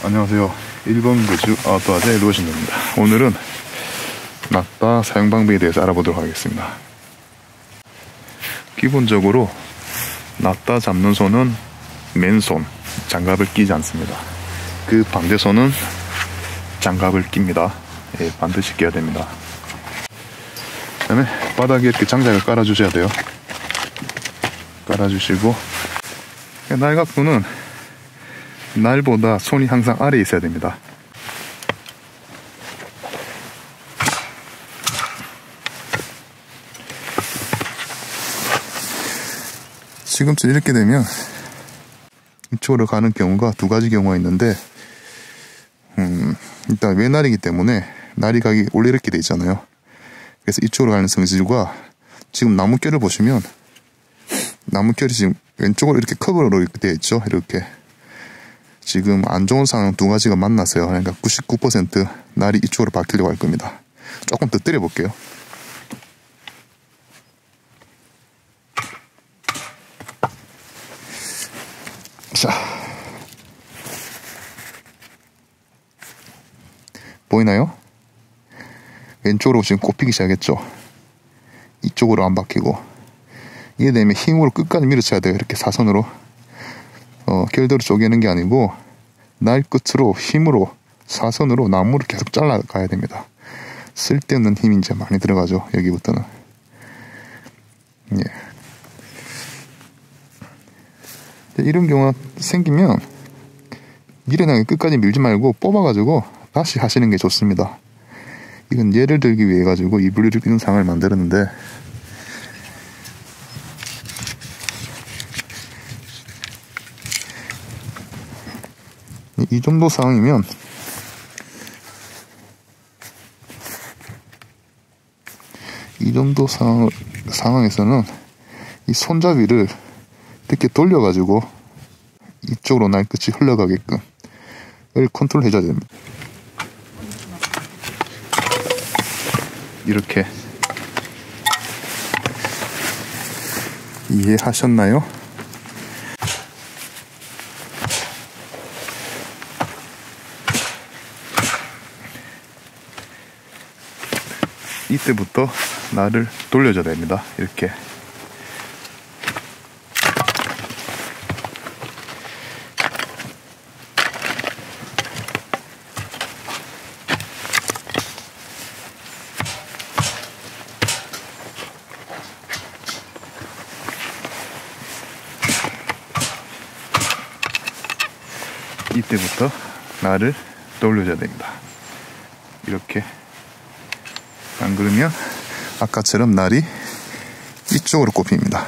안녕하세요. 1번 구주 아웃도어제 루어신입니다. 오늘은 낫다 사용 방법에 대해서 알아보도록 하겠습니다. 기본적으로 낫다 잡는 손은 맨손, 장갑을 끼지 않습니다. 그 반대손은 장갑을 낍니다. 예, 반드시 껴야 됩니다. 그 다음에 바닥에 이렇게 장작을 깔아주셔야 돼요. 깔아주시고, 날각부는 날보다 손이 항상 아래에 있어야 됩니다. 지금쯤 이렇게 되면 이쪽으로 가는 경우가 두 가지 경우가 있는데, 일단 외날이기 때문에 날이 가기 원래 이렇게 돼 있잖아요. 그래서 이쪽으로 가는 성질과, 지금 나무결을 보시면 나무결이 지금 왼쪽으로 이렇게 커브로 되어 있죠. 이렇게 지금 안 좋은 상황 두 가지가 만났어요. 그러니까 99% 날이 이쪽으로 바뀌려고 할 겁니다. 조금 더 때려 볼게요. 자, 보이나요? 왼쪽으로 지금 꼽히기 시작했죠. 이쪽으로 안 바뀌고, 이게 되면 힘으로 끝까지 밀어쳐야 돼요. 이렇게 사선으로 결대로 쪼개는 게 아니고 날 끝으로 힘으로 사선으로 나무를 계속 잘라가야 됩니다. 쓸데없는 힘이 이제 많이 들어가죠. 여기부터는. 예. 이런 경우가 생기면 미련하게 끝까지 밀지 말고 뽑아가지고 다시 하시는 게 좋습니다. 이건 예를 들기 위해 가지고 이 분리를 끼는 상황을 만들었는데, 이 정도 상황이면 상황에서는 이 손잡이를 이렇게 돌려가지고 이쪽으로 날 끝이 흘러가게끔 컨트롤 해줘야 됩니다. 이렇게 이해하셨나요? 이때부터 날을 돌려줘야 됩니다. 이렇게. 이때부터 날을 돌려줘야 됩니다. 이렇게. 안 그러면 아까처럼 날이 이쪽으로 꼽힙니다.